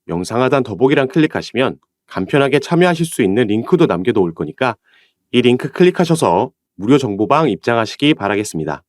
영상 하단 더보기란 클릭하시면 간편하게 참여하실 수 있는 링크도 남겨놓을 거니까 이 링크 클릭하셔서 무료 정보방 입장하시기 바라겠습니다.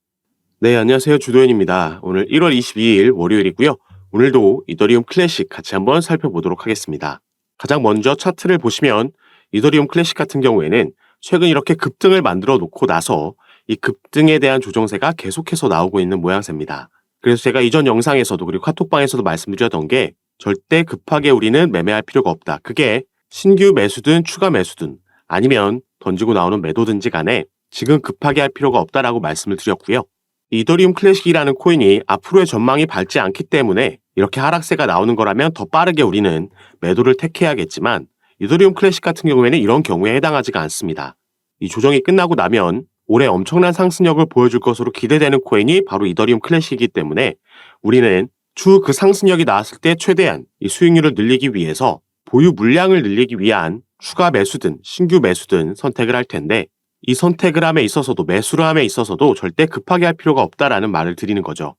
네, 안녕하세요. 주도현입니다. 오늘 1월 22일 월요일이고요. 오늘도 이더리움 클래식 같이 한번 살펴보도록 하겠습니다. 가장 먼저 차트를 보시면 이더리움 클래식 같은 경우에는 최근 이렇게 급등을 만들어 놓고 나서 이 급등에 대한 조정세가 계속해서 나오고 있는 모양새입니다. 그래서 제가 이전 영상에서도 그리고 카톡방에서도 말씀드렸던 게 절대 급하게 우리는 매매할 필요가 없다. 그게 신규 매수든 추가 매수든 아니면 던지고 나오는 매도든지 간에 지금 급하게 할 필요가 없다라고 말씀을 드렸고요. 이더리움 클래식이라는 코인이 앞으로의 전망이 밝지 않기 때문에 이렇게 하락세가 나오는 거라면 더 빠르게 우리는 매도를 택해야겠지만 이더리움 클래식 같은 경우에는 이런 경우에 해당하지가 않습니다. 이 조정이 끝나고 나면 올해 엄청난 상승력을 보여줄 것으로 기대되는 코인이 바로 이더리움 클래식이기 때문에 우리는 추후 그 상승력이 나왔을 때 최대한 이 수익률을 늘리기 위해서 보유 물량을 늘리기 위한 추가 매수든 신규 매수든 선택을 할 텐데 이 선택을 함에 있어서도 매수를 함에 있어서도 절대 급하게 할 필요가 없다라는 말을 드리는 거죠.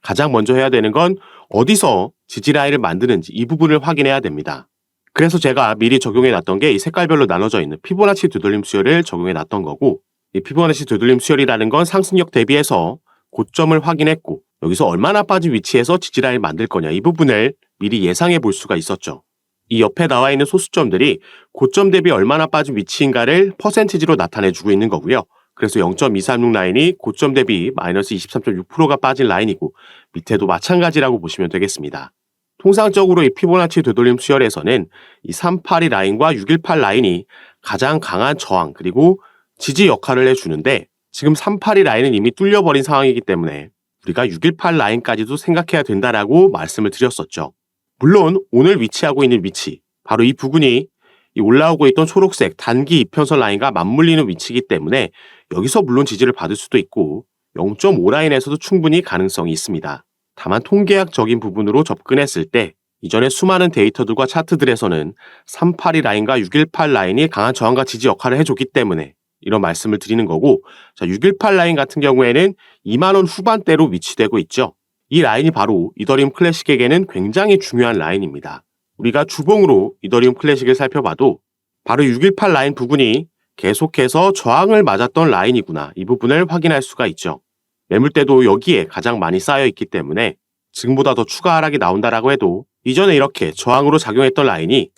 가장 먼저 해야 되는 건 어디서 지지라인을 만드는지 이 부분을 확인해야 됩니다. 그래서 제가 미리 적용해 놨던 게 이 색깔별로 나눠져 있는 피보나치 되돌림 수열을 적용해 놨던 거고 이 피보나치 되돌림 수열이라는 건 상승력 대비해서 고점을 확인했고 여기서 얼마나 빠진 위치에서 지지라인을 만들 거냐 이 부분을 미리 예상해 볼 수가 있었죠. 이 옆에 나와 있는 소수점들이 고점 대비 얼마나 빠진 위치인가를 퍼센티지로 나타내주고 있는 거고요. 그래서 0.236 라인이 고점 대비 마이너스 23.6%가 빠진 라인이고 밑에도 마찬가지라고 보시면 되겠습니다. 통상적으로 이 피보나치 되돌림 수열에서는 이 382 라인과 618 라인이 가장 강한 저항 그리고 지지 역할을 해주는데 지금 382 라인은 이미 뚫려버린 상황이기 때문에 우리가 618 라인까지도 생각해야 된다라고 말씀을 드렸었죠. 물론 오늘 위치하고 있는 위치, 바로 이 부분이 이 올라오고 있던 초록색 단기 이평선 라인과 맞물리는 위치이기 때문에 여기서 물론 지지를 받을 수도 있고 0.5 라인에서도 충분히 가능성이 있습니다. 다만 통계학적인 부분으로 접근했을 때 이전에 수많은 데이터들과 차트들에서는 382 라인과 618 라인이 강한 저항과 지지 역할을 해줬기 때문에 이런 말씀을 드리는 거고 618 라인 같은 경우에는 2만원 후반대로 위치되고 있죠. 이 라인이 바로 이더리움 클래식에게는 굉장히 중요한 라인입니다. 우리가 주봉으로 이더리움 클래식을 살펴봐도 바로 618 라인 부분이 계속해서 저항을 맞았던 라인이구나 이 부분을 확인할 수가 있죠. 매물대도 여기에 가장 많이 쌓여 있기 때문에 지금보다 더 추가 하락이 나온다라고 해도 이전에 이렇게 저항으로 작용했던 라인이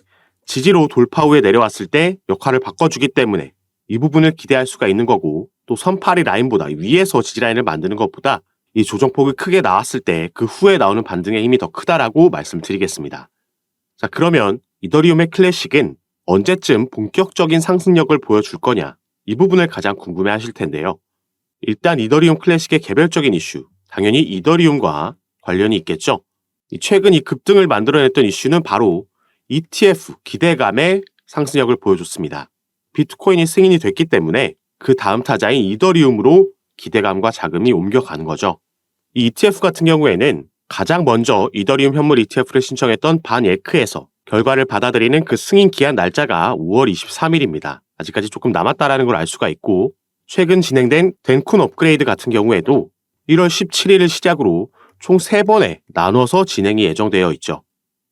지지로 돌파 후에 내려왔을 때 역할을 바꿔주기 때문에 이 부분을 기대할 수가 있는 거고 또 382 라인보다 위에서 지지라인을 만드는 것보다 이 조정폭이 크게 나왔을 때 그 후에 나오는 반등의 힘이 더 크다라고 말씀드리겠습니다. 자, 그러면 이더리움의 클래식은 언제쯤 본격적인 상승력을 보여줄 거냐 이 부분을 가장 궁금해 하실 텐데요. 일단 이더리움 클래식의 개별적인 이슈, 당연히 이더리움과 관련이 있겠죠. 최근 이 급등을 만들어냈던 이슈는 바로 ETF 기대감의 상승력을 보여줬습니다. 비트코인이 승인이 됐기 때문에 그 다음 타자인 이더리움으로 기대감과 자금이 옮겨가는 거죠. 이 ETF 같은 경우에는 가장 먼저 이더리움 현물 ETF를 신청했던 반에크에서 결과를 받아들이는 그 승인 기한 날짜가 5월 23일입니다. 아직까지 조금 남았다라는 걸 알 수가 있고 최근 진행된 덴쿤 업그레이드 같은 경우에도 1월 17일을 시작으로 총 3번에 나눠서 진행이 예정되어 있죠.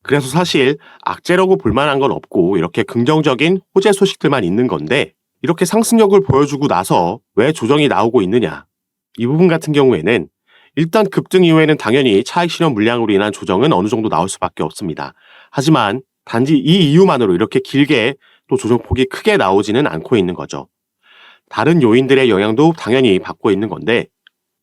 그래서 사실 악재라고 볼만한 건 없고 이렇게 긍정적인 호재 소식들만 있는 건데 이렇게 상승력을 보여주고 나서 왜 조정이 나오고 있느냐 이 부분 같은 경우에는 일단 급등 이후에는 당연히 차익 실현 물량으로 인한 조정은 어느 정도 나올 수밖에 없습니다. 하지만 단지 이 이유만으로 이렇게 길게 또 조정폭이 크게 나오지는 않고 있는 거죠. 다른 요인들의 영향도 당연히 받고 있는 건데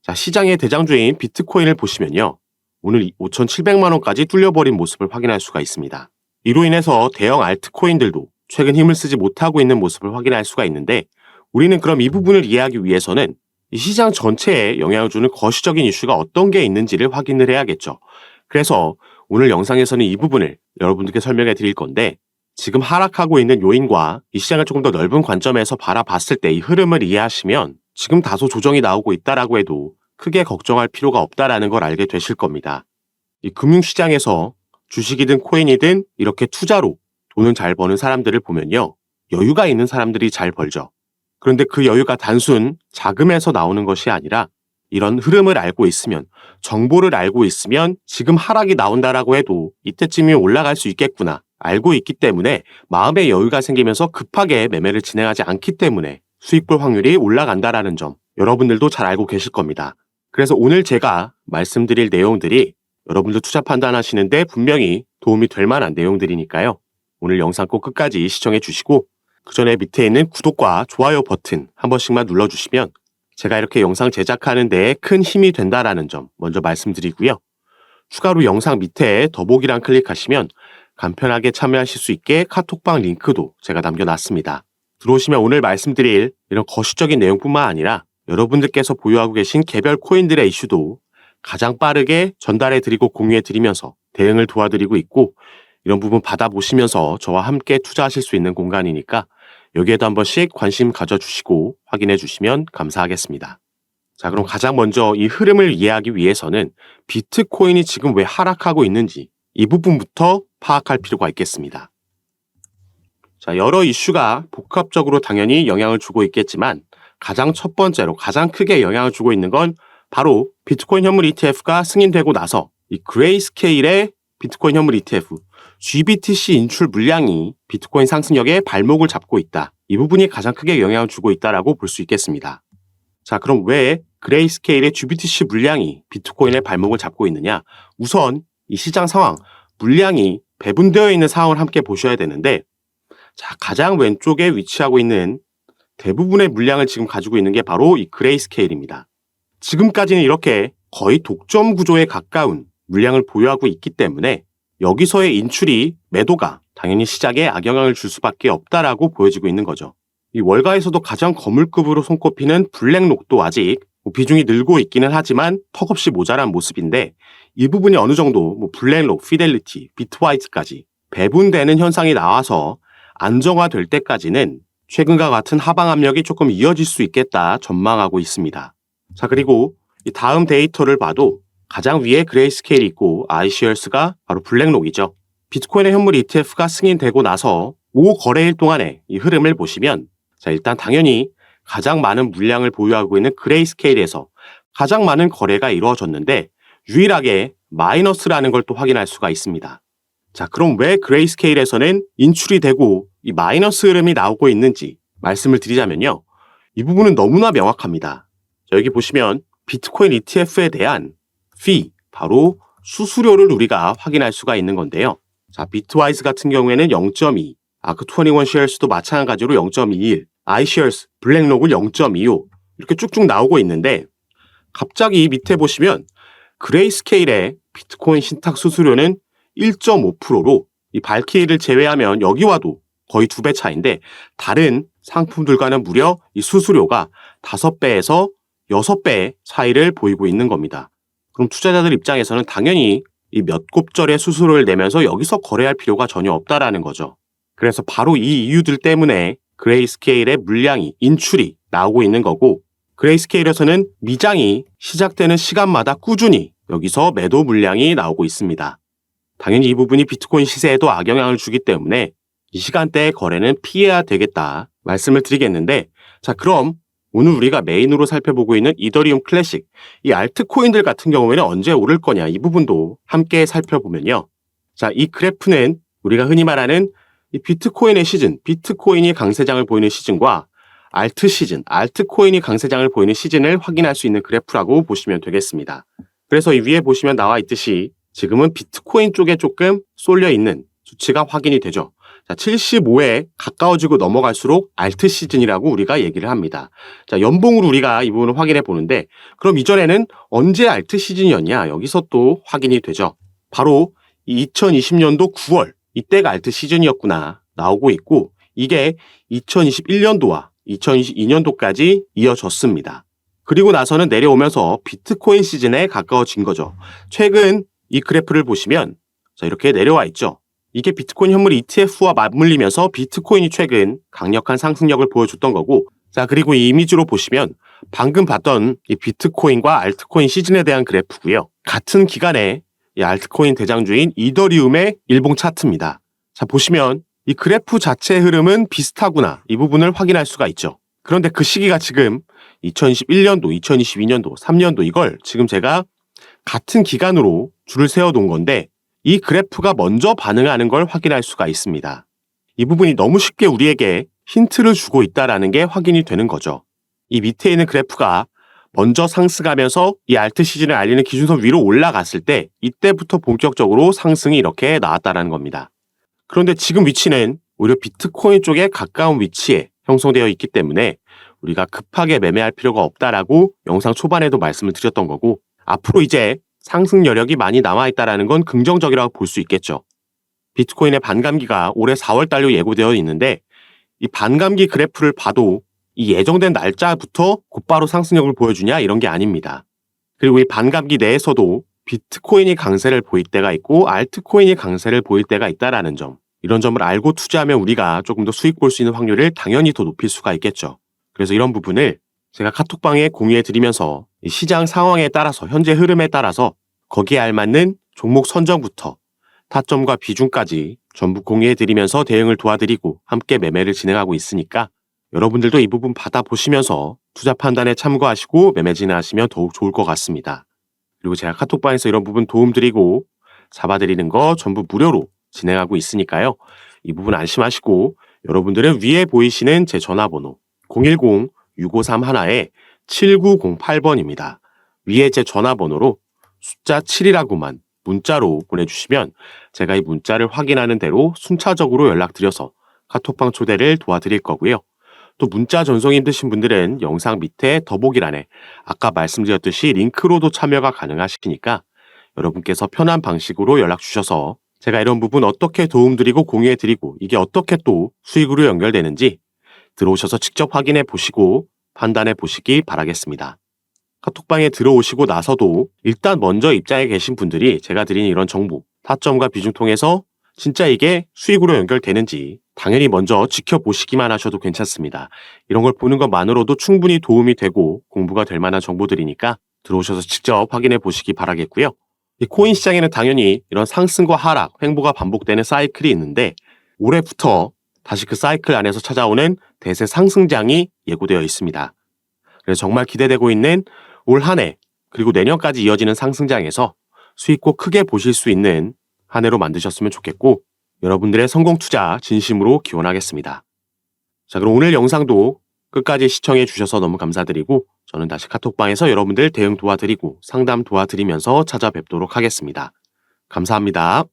자, 시장의 대장주인 비트코인을 보시면요. 오늘 5,700만 원까지 뚫려버린 모습을 확인할 수가 있습니다. 이로 인해서 대형 알트코인들도 최근 힘을 쓰지 못하고 있는 모습을 확인할 수가 있는데 우리는 그럼 이 부분을 이해하기 위해서는 이 시장 전체에 영향을 주는 거시적인 이슈가 어떤 게 있는지를 확인을 해야겠죠. 그래서 오늘 영상에서는 이 부분을 여러분들께 설명해 드릴 건데 지금 하락하고 있는 요인과 이 시장을 조금 더 넓은 관점에서 바라봤을 때 이 흐름을 이해하시면 지금 다소 조정이 나오고 있다라고 해도 크게 걱정할 필요가 없다라는 걸 알게 되실 겁니다. 이 금융시장에서 주식이든 코인이든 이렇게 투자로 돈을 잘 버는 사람들을 보면요. 여유가 있는 사람들이 잘 벌죠. 그런데 그 여유가 단순 자금에서 나오는 것이 아니라 이런 흐름을 알고 있으면, 정보를 알고 있으면 지금 하락이 나온다라고 해도 이때쯤이면 올라갈 수 있겠구나 알고 있기 때문에 마음의 여유가 생기면서 급하게 매매를 진행하지 않기 때문에 수익 볼 확률이 올라간다라는 점 여러분들도 잘 알고 계실 겁니다. 그래서 오늘 제가 말씀드릴 내용들이 여러분들 투자 판단하시는데 분명히 도움이 될 만한 내용들이니까요. 오늘 영상 꼭 끝까지 시청해 주시고 그 전에 밑에 있는 구독과 좋아요 버튼 한 번씩만 눌러주시면 제가 이렇게 영상 제작하는 데 큰 힘이 된다라는 점 먼저 말씀드리고요. 추가로 영상 밑에 더보기란 클릭하시면 간편하게 참여하실 수 있게 카톡방 링크도 제가 남겨놨습니다. 들어오시면 오늘 말씀드릴 이런 거시적인 내용뿐만 아니라 여러분들께서 보유하고 계신 개별 코인들의 이슈도 가장 빠르게 전달해드리고 공유해드리면서 대응을 도와드리고 있고 이런 부분 받아보시면서 저와 함께 투자하실 수 있는 공간이니까 여기에도 한 번씩 관심 가져주시고 확인해 주시면 감사하겠습니다. 자, 그럼 가장 먼저 이 흐름을 이해하기 위해서는 비트코인이 지금 왜 하락하고 있는지 이 부분부터 파악할 필요가 있겠습니다. 자, 여러 이슈가 복합적으로 당연히 영향을 주고 있겠지만 가장 첫 번째로 가장 크게 영향을 주고 있는 건 바로 비트코인 현물 ETF가 승인되고 나서 이 그레이스케일의 비트코인 현물 ETF GBTC 인출 물량이 비트코인 상승력에 발목을 잡고 있다. 이 부분이 가장 크게 영향을 주고 있다라고 볼 수 있겠습니다. 자, 그럼 왜 그레이스케일의 GBTC 물량이 비트코인의 발목을 잡고 있느냐? 우선 이 시장 상황, 물량이 배분되어 있는 상황을 함께 보셔야 되는데 자, 가장 왼쪽에 위치하고 있는 대부분의 물량을 지금 가지고 있는 게 바로 이 그레이스케일입니다. 지금까지는 이렇게 거의 독점 구조에 가까운 물량을 보유하고 있기 때문에 여기서의 인출이 매도가 당연히 시장에 악영향을 줄 수밖에 없다라고 보여지고 있는 거죠. 이 월가에서도 가장 거물급으로 손꼽히는 블랙록도 아직 비중이 늘고 있기는 하지만 턱없이 모자란 모습인데 이 부분이 어느 정도 블랙록, 피델리티, 비트와이트까지 배분되는 현상이 나와서 안정화될 때까지는 최근과 같은 하방 압력이 조금 이어질 수 있겠다 전망하고 있습니다. 자, 그리고 이 다음 데이터를 봐도 가장 위에 그레이스케일이 있고 iShares가 바로 블랙록이죠. 비트코인의 현물 ETF가 승인되고 나서 5거래일 동안의 이 흐름을 보시면 자, 일단 당연히 가장 많은 물량을 보유하고 있는 그레이스케일에서 가장 많은 거래가 이루어졌는데 유일하게 마이너스라는 걸 또 확인할 수가 있습니다. 자, 그럼 왜 그레이스케일에서는 인출이 되고 이 마이너스 흐름이 나오고 있는지 말씀을 드리자면요. 이 부분은 너무나 명확합니다. 자, 여기 보시면 비트코인 ETF에 대한 fee, 바로 수수료를 우리가 확인할 수가 있는 건데요. 자, 비트와이즈 같은 경우에는 0.2, 아크21쉐어스도 마찬가지로 0.21, iShares, 블랙록은 0.25 이렇게 쭉쭉 나오고 있는데 갑자기 밑에 보시면 그레이스케일의 비트코인 신탁 수수료는 1.5%로 이 발키리를 제외하면 여기와도 거의 2배 차인데 다른 상품들과는 무려 이 수수료가 5배에서 6배의 차이를 보이고 있는 겁니다. 그럼 투자자들 입장에서는 당연히 이 몇 곱절의 수수료를 내면서 여기서 거래할 필요가 전혀 없다라는 거죠. 그래서 바로 이 이유들 때문에 그레이스케일의 물량이 인출이 나오고 있는 거고 그레이스케일에서는 미장이 시작되는 시간마다 꾸준히 여기서 매도 물량이 나오고 있습니다. 당연히 이 부분이 비트코인 시세에도 악영향을 주기 때문에 이 시간대의 거래는 피해야 되겠다 말씀을 드리겠는데 자, 그럼 오늘 우리가 메인으로 살펴보고 있는 이더리움 클래식, 이 알트코인들 같은 경우에는 언제 오를 거냐 이 부분도 함께 살펴보면요. 자, 이 그래프는 우리가 흔히 말하는 이 비트코인의 시즌, 비트코인이 강세장을 보이는 시즌과 알트 시즌, 알트코인이 강세장을 보이는 시즌을 확인할 수 있는 그래프라고 보시면 되겠습니다. 그래서 이 위에 보시면 나와 있듯이 지금은 비트코인 쪽에 조금 쏠려 있는 수치가 확인이 되죠. 자, 75에 가까워지고 넘어갈수록 알트 시즌이라고 우리가 얘기를 합니다. 자, 연봉으로 우리가 이 부분을 확인해 보는데 그럼 이전에는 언제 알트 시즌이었냐? 여기서 또 확인이 되죠. 바로 2020년도 9월 이때가 알트 시즌이었구나 나오고 있고 이게 2021년도와 2022년도까지 이어졌습니다. 그리고 나서는 내려오면서 비트코인 시즌에 가까워진 거죠. 최근 이 그래프를 보시면 자, 이렇게 내려와 있죠. 이게 비트코인 현물 ETF와 맞물리면서 비트코인이 최근 강력한 상승력을 보여줬던 거고 자, 그리고 이 이미지로 보시면 방금 봤던 이 비트코인과 알트코인 시즌에 대한 그래프고요. 같은 기간에 이 알트코인 대장주인 이더리움의 일봉 차트입니다. 자, 보시면 이 그래프 자체의 흐름은 비슷하구나 이 부분을 확인할 수가 있죠. 그런데 그 시기가 지금 2021년도, 2022년도, 3년도 이걸 지금 제가 같은 기간으로 줄을 세워 놓은 건데 이 그래프가 먼저 반응하는 걸 확인할 수가 있습니다. 이 부분이 너무 쉽게 우리에게 힌트를 주고 있다는 게 확인이 되는 거죠. 이 밑에 있는 그래프가 먼저 상승하면서 이 알트 시즌을 알리는 기준선 위로 올라갔을 때 이때부터 본격적으로 상승이 이렇게 나왔다는 겁니다. 그런데 지금 위치는 오히려 비트코인 쪽에 가까운 위치에 형성되어 있기 때문에 우리가 급하게 매매할 필요가 없다라고 영상 초반에도 말씀을 드렸던 거고 앞으로 이제 상승 여력이 많이 남아있다는 건 긍정적이라고 볼 수 있겠죠. 비트코인의 반감기가 올해 4월 달로 예고되어 있는데 이 반감기 그래프를 봐도 이 예정된 날짜부터 곧바로 상승력을 보여주냐 이런 게 아닙니다. 그리고 이 반감기 내에서도 비트코인이 강세를 보일 때가 있고 알트코인이 강세를 보일 때가 있다는 점, 이런 점을 알고 투자하면 우리가 조금 더 수익 볼 수 있는 확률을 당연히 더 높일 수가 있겠죠. 그래서 이런 부분을 제가 카톡방에 공유해 드리면서 시장 상황에 따라서 현재 흐름에 따라서 거기에 알맞는 종목 선정부터 타점과 비중까지 전부 공유해 드리면서 대응을 도와드리고 함께 매매를 진행하고 있으니까 여러분들도 이 부분 받아보시면서 투자 판단에 참고하시고 매매 진행하시면 더욱 좋을 것 같습니다. 그리고 제가 카톡방에서 이런 부분 도움드리고 잡아드리는 거 전부 무료로 진행하고 있으니까요. 이 부분 안심하시고 여러분들은 위에 보이시는 제 전화번호 010-6531-7908번입니다. 위에 제 전화번호로 숫자 7이라고만 문자로 보내주시면 제가 이 문자를 확인하는 대로 순차적으로 연락드려서 카톡방 초대를 도와드릴 거고요. 또 문자 전송이 힘드신 분들은 영상 밑에 더보기란에 아까 말씀드렸듯이 링크로도 참여가 가능하시니까 여러분께서 편한 방식으로 연락 주셔서 제가 이런 부분 어떻게 도움드리고 공유해드리고 이게 어떻게 또 수익으로 연결되는지 들어오셔서 직접 확인해 보시고 판단해 보시기 바라겠습니다. 카톡방에 들어오시고 나서도 일단 먼저 입장에 계신 분들이 제가 드린 이런 정보, 타점과 비중 통해서 진짜 이게 수익으로 연결되는지 당연히 먼저 지켜보시기만 하셔도 괜찮습니다. 이런 걸 보는 것만으로도 충분히 도움이 되고 공부가 될 만한 정보들이니까 들어오셔서 직접 확인해 보시기 바라겠고요. 이 코인 시장에는 당연히 이런 상승과 하락, 횡보가 반복되는 사이클이 있는데 올해부터 다시 그 사이클 안에서 찾아오는 대세 상승장이 예고되어 있습니다. 그래서 정말 기대되고 있는 올 한 해 그리고 내년까지 이어지는 상승장에서 수익 꼭 크게 보실 수 있는 한 해로 만드셨으면 좋겠고 여러분들의 성공 투자 진심으로 기원하겠습니다. 자, 그럼 오늘 영상도 끝까지 시청해 주셔서 너무 감사드리고 저는 다시 카톡방에서 여러분들 대응 도와드리고 상담 도와드리면서 찾아뵙도록 하겠습니다. 감사합니다.